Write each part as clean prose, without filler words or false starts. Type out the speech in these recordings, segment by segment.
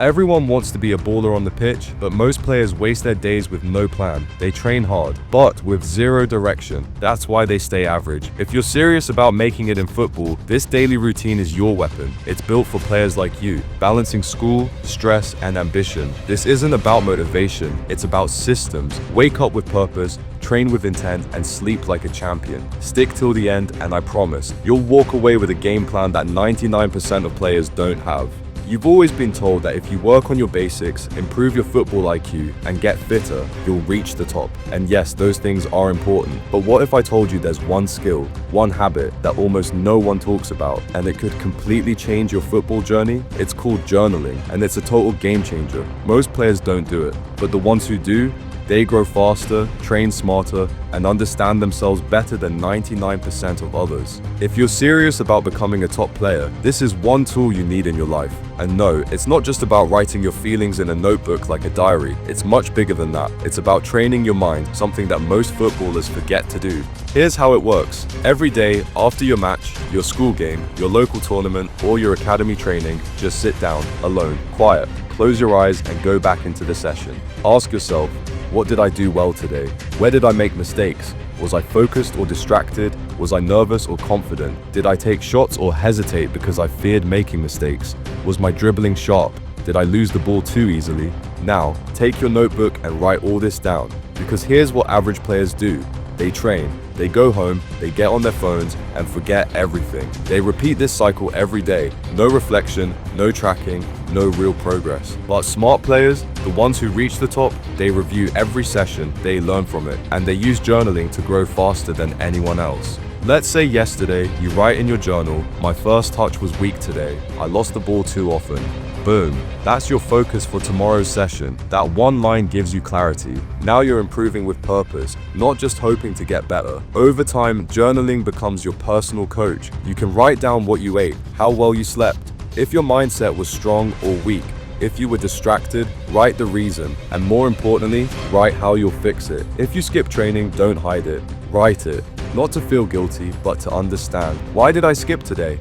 Everyone wants to be a baller on the pitch, but most players waste their days with no plan. They train hard, but with zero direction. That's why they stay average. If you're serious about making it in football, this daily routine is your weapon. It's built for players like you, balancing school, stress, and ambition. This isn't about motivation, it's about systems. Wake up with purpose, train with intent, and sleep like a champion. Stick till the end, and I promise, you'll walk away with a game plan that 99% of players don't have. You've always been told that if you work on your basics, improve your football IQ, and get fitter, you'll reach the top. And yes, those things are important. But what if I told you there's one skill, one habit that almost no one talks about, and it could completely change your football journey? It's called journaling, and it's a total game changer. Most players don't do it, but the ones who do, they grow faster, train smarter, and understand themselves better than 99% of others. If you're serious about becoming a top player, this is one tool you need in your life. And no, it's not just about writing your feelings in a notebook like a diary. It's much bigger than that. It's about training your mind, something that most footballers forget to do. Here's how it works. Every day, after your match, your school game, your local tournament, or your academy training, just sit down, alone, quiet, close your eyes, and go back into the session. Ask yourself, what did I do well today? Where did I make mistakes? Was I focused or distracted? Was I nervous or confident? Did I take shots or hesitate because I feared making mistakes? Was my dribbling sharp? Did I lose the ball too easily? Now, take your notebook and write all this down, because here's what average players do. They train, they go home, they get on their phones, and forget everything. They repeat this cycle every day. No reflection, no tracking, no real progress. But smart players, the ones who reach the top, they review every session, they learn from it, and they use journaling to grow faster than anyone else. Let's say yesterday, you write in your journal, my first touch was weak today. I lost the ball too often. Boom, that's your focus for tomorrow's session. That one line gives you clarity. Now you're improving with purpose, not just hoping to get better. Over time, journaling becomes your personal coach. You can write down what you ate, how well you slept, if your mindset was strong or weak. If you were distracted, write the reason, and more importantly, write how you'll fix it. If you skip training, don't hide it. Write it, not to feel guilty, but to understand. Why did I skip today?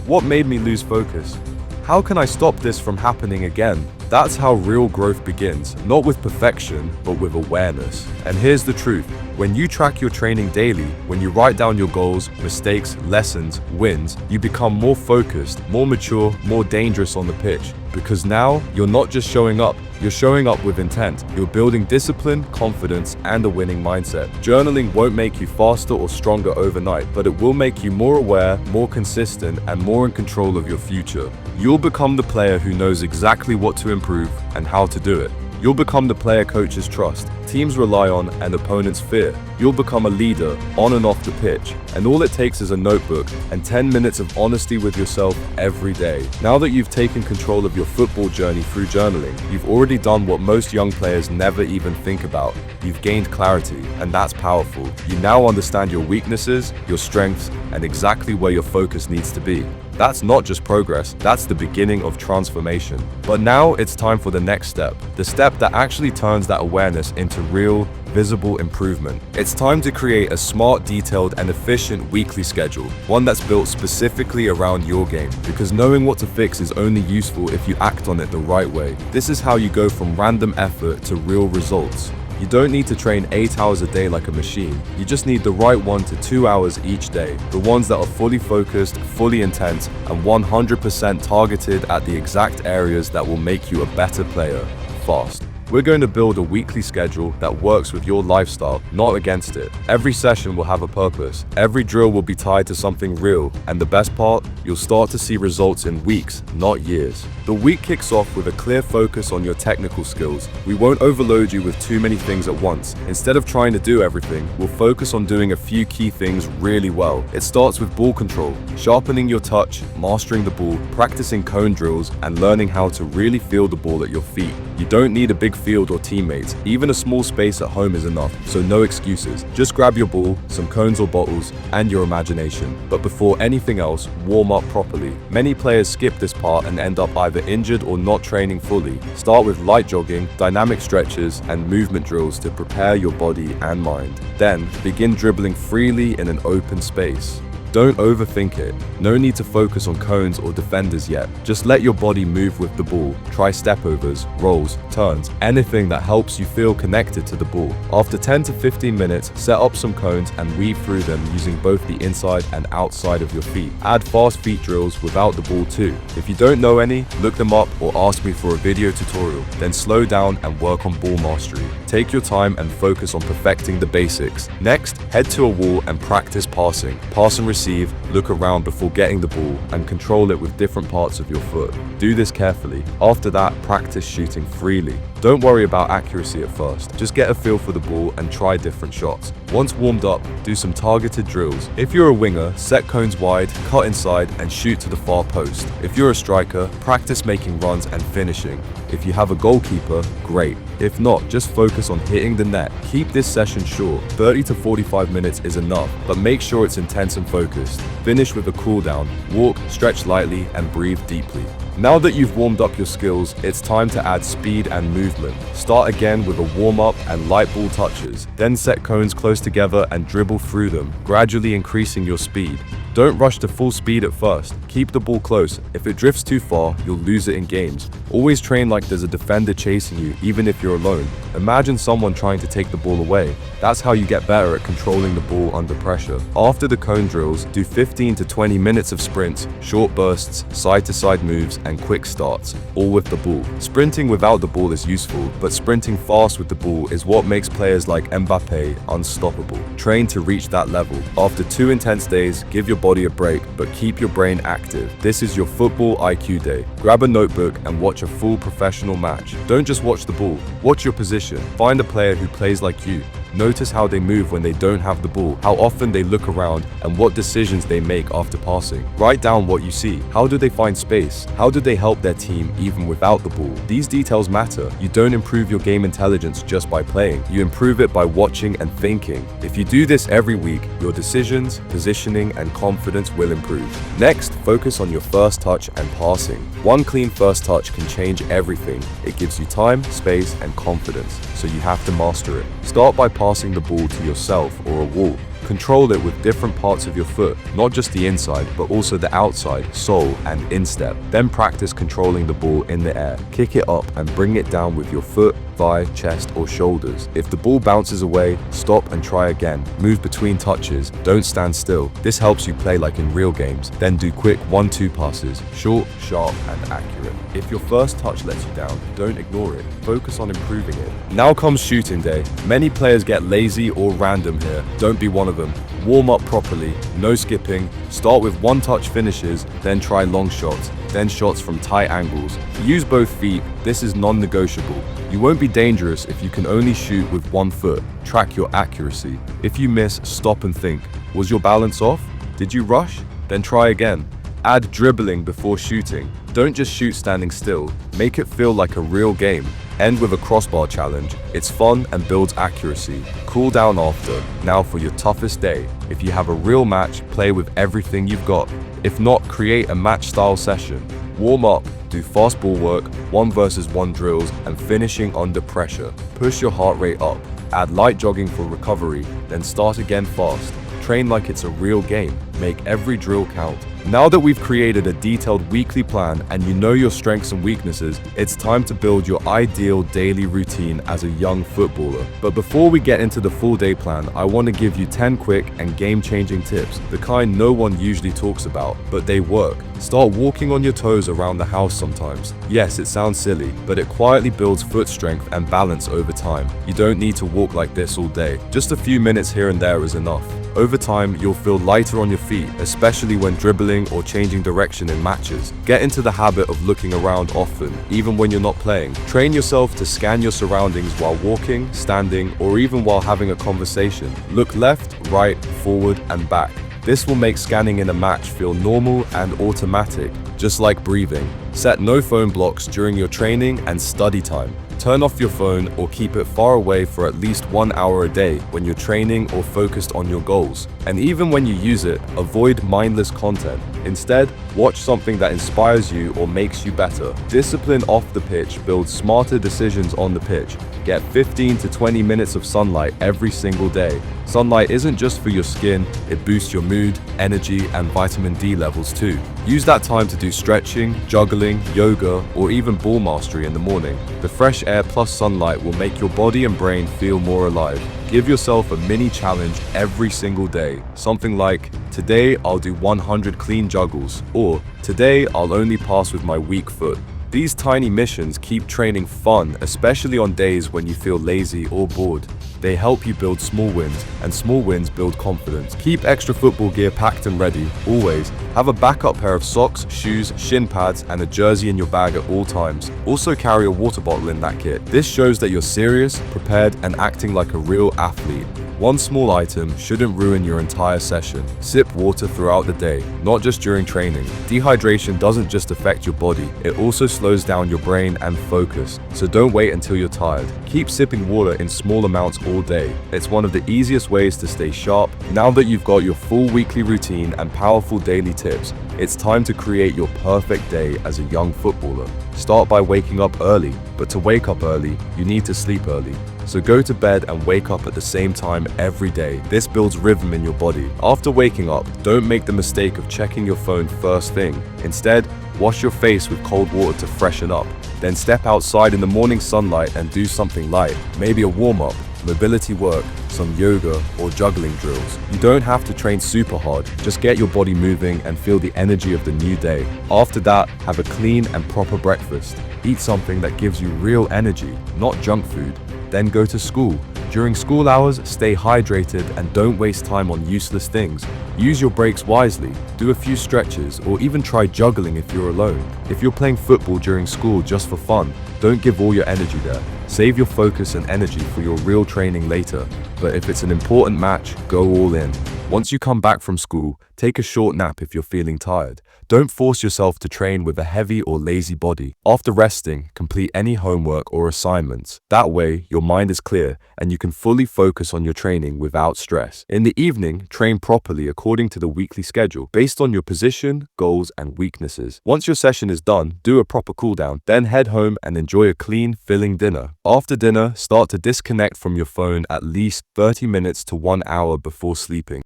What made me lose focus? How can I stop this from happening again? That's how real growth begins, not with perfection, but with awareness. And here's the truth. When you track your training daily, when you write down your goals, mistakes, lessons, wins, you become more focused, more mature, more dangerous on the pitch. Because now, you're not just showing up, you're showing up with intent. You're building discipline, confidence, and a winning mindset. Journaling won't make you faster or stronger overnight, but it will make you more aware, more consistent, and more in control of your future. You'll become the player who knows exactly what to improve and how to do it. You'll become the player coaches trust, teams rely on, and opponents fear. You'll become a leader on and off the pitch, and all it takes is a notebook and 10 minutes of honesty with yourself every day. Now that you've taken control of your football journey through journaling, you've already done what most young players never even think about. You've gained clarity, and that's powerful. You now understand your weaknesses, your strengths, and exactly where your focus needs to be. That's not just progress, that's the beginning of transformation. But now it's time for the next step, the step that actually turns that awareness into real, visible improvement. It's time to create a smart, detailed, and efficient weekly schedule, one that's built specifically around your game, because knowing what to fix is only useful if you act on it the right way. This is how you go from random effort to real results. You don't need to train 8 hours a day like a machine. You just need the right 1 to 2 hours each day. The ones that are fully focused, fully intense, and 100% targeted at the exact areas that will make you a better player, fast. We're going to build a weekly schedule that works with your lifestyle, not against it. Every session will have a purpose. Every drill will be tied to something real. And the best part, you'll start to see results in weeks, not years. The week kicks off with a clear focus on your technical skills. We won't overload you with too many things at once. Instead of trying to do everything, we'll focus on doing a few key things really well. It starts with ball control, sharpening your touch, mastering the ball, practicing cone drills, and learning how to really feel the ball at your feet. You don't need a big field or teammates. Even a small space at home is enough, so no excuses. Just grab your ball, some cones or bottles, and your imagination. But before anything else, warm up properly. Many players skip this part and end up either injured or not training fully. Start with light jogging, dynamic stretches, and movement drills to prepare your body and mind. Then, begin dribbling freely in an open space. Don't overthink it. No need to focus on cones or defenders yet. Just let your body move with the ball. Try stepovers, rolls, turns, anything that helps you feel connected to the ball. After 10 to 15 minutes, set up some cones and weave through them using both the inside and outside of your feet. Add fast feet drills without the ball too. If you don't know any, look them up or ask me for a video tutorial. Then slow down and work on ball mastery. Take your time and focus on perfecting the basics. Next, head to a wall and practice passing. Pass and receive, look around before getting the ball, and control it with different parts of your foot. Do this carefully. After that, practice shooting freely. Don't worry about accuracy at first. Just get a feel for the ball and try different shots. Once warmed up, do some targeted drills. If you're a winger, set cones wide, cut inside, and shoot to the far post. If you're a striker, practice making runs and finishing. If you have a goalkeeper, great. If not, just focus on hitting the net. Keep this session short. 30 to 45 minutes is enough, but make sure it's intense and focused. Finish with a cool down. Walk, stretch lightly, and breathe deeply. Now that you've warmed up your skills, it's time to add speed and movement. Start again with a warm-up and light ball touches. Then set cones close together and dribble through them, gradually increasing your speed. Don't rush to full speed at first. Keep the ball close. If it drifts too far, you'll lose it in games. Always train like there's a defender chasing you, even if you're alone. Imagine someone trying to take the ball away. That's how you get better at controlling the ball under pressure. After the cone drills, do 15 to 20 minutes of sprints, short bursts, side-to-side moves, and quick starts, all with the ball. Sprinting without the ball is useful, but sprinting fast with the ball is what makes players like Mbappe unstoppable. Train to reach that level. After 2 intense days, give your body a break, but keep your brain active. This is your football IQ day. Grab a notebook and watch a full professional match. Don't just watch the ball, watch your position. Find a player who plays like you. Notice how they move when they don't have the ball, how often they look around, and what decisions they make after passing. Write down what you see. How do they find space? How do they help their team even without the ball? These details matter. You don't improve your game intelligence just by playing. You improve it by watching and thinking. If you do this every week, your decisions, positioning, and confidence will improve. Next, focus on your first touch and passing. One clean first touch can change everything. It gives you time, space, and confidence, so you have to master it. Start by passing the ball to yourself or a wall. Control it with different parts of your foot, not just the inside, but also the outside, sole, and instep. Then practice controlling the ball in the air. Kick it up and bring it down with your foot, thigh, chest, or shoulders. If the ball bounces away, stop and try again. Move between touches, don't stand still. This helps you play like in real games. Then do quick 1-2 passes, short, sharp, and accurate. If your first touch lets you down, don't ignore it. Focus on improving it. Now comes shooting day. Many players get lazy or random here. Don't be one of them. Warm up properly, no skipping. Start with one-touch finishes, then try long shots, then shots from tight angles. Use both feet. This is non-negotiable. You won't be dangerous if you can only shoot with one foot. Track your accuracy. If you miss, stop and think. Was your balance off? Did you rush? Then try again. Add dribbling before shooting. Don't just shoot standing still. Make it feel like a real game. End with a crossbar challenge. It's fun and builds accuracy. Cool down after. Now for your toughest day. If you have a real match, play with everything you've got. If not, create a match-style session. Warm up, do fast ball work, 1 versus 1 drills, and finishing under pressure. Push your heart rate up. Add light jogging for recovery, then start again fast. Train like it's a real game. Make every drill count. Now that we've created a detailed weekly plan and you know your strengths and weaknesses, it's time to build your ideal daily routine as a young footballer. But before we get into the full day plan, I want to give you 10 quick and game-changing tips, the kind no one usually talks about, but they work. Start walking on your toes around the house sometimes. Yes, it sounds silly, but it quietly builds foot strength and balance over time. You don't need to walk like this all day. Just a few minutes here and there is enough. Over time, you'll feel lighter on your feet, especially when dribbling or changing direction in matches. Get into the habit of looking around often, even when you're not playing. Train yourself to scan your surroundings while walking, standing, or even while having a conversation. Look left, right, forward, and back. This will make scanning in a match feel normal and automatic, just like breathing. Set no phone blocks during your training and study time. Turn off your phone or keep it far away for at least 1 hour a day when you're training or focused on your goals. And even when you use it, avoid mindless content. Instead, watch something that inspires you or makes you better. Discipline off the pitch builds smarter decisions on the pitch. Get 15 to 20 minutes of sunlight every single day. Sunlight isn't just for your skin, it boosts your mood, energy, and vitamin D levels too. Use that time to do stretching, juggling, yoga, or even ball mastery in the morning. The fresh air plus sunlight will make your body and brain feel more alive. Give yourself a mini challenge every single day. Something like, today I'll do 100 clean juggles, or today I'll only pass with my weak foot. These tiny missions keep training fun, especially on days when you feel lazy or bored. They help you build small wins, and small wins build confidence. Keep extra football gear packed and ready, always. Have a backup pair of socks, shoes, shin pads, and a jersey in your bag at all times. Also carry a water bottle in that kit. This shows that you're serious, prepared, and acting like a real athlete. One small item shouldn't ruin your entire session. Sip water throughout the day, not just during training. Dehydration doesn't just affect your body, it also slows down your brain and focus. So don't wait until you're tired. Keep sipping water in small amounts all day. It's one of the easiest ways to stay sharp. Now that you've got your full weekly routine and powerful daily tips, it's time to create your perfect day as a young footballer. Start by waking up early, but to wake up early, you need to sleep early. So go to bed and wake up at the same time every day. This builds rhythm in your body. After waking up, don't make the mistake of checking your phone first thing. Instead, wash your face with cold water to freshen up. Then step outside in the morning sunlight and do something light, maybe a warm-up, mobility work, some yoga, or juggling drills. You don't have to train super hard, just get your body moving and feel the energy of the new day. After that, have a clean and proper breakfast. Eat something that gives you real energy, not junk food. Then go to school. During school hours, stay hydrated and don't waste time on useless things. Use your breaks wisely, do a few stretches, or even try juggling if you're alone. If you're playing football during school just for fun, don't give all your energy there. Save your focus and energy for your real training later. But if it's an important match, go all in. Once you come back from school, take a short nap if you're feeling tired. Don't force yourself to train with a heavy or lazy body. After resting, complete any homework or assignments. That way, your mind is clear and you can fully focus on your training without stress. In the evening, train properly according to the weekly schedule, based on your position, goals, and weaknesses. Once your session is done, do a proper cool down, then head home and enjoy a clean, filling dinner. After dinner, start to disconnect from your phone at least 30 minutes to 1 hour before sleeping.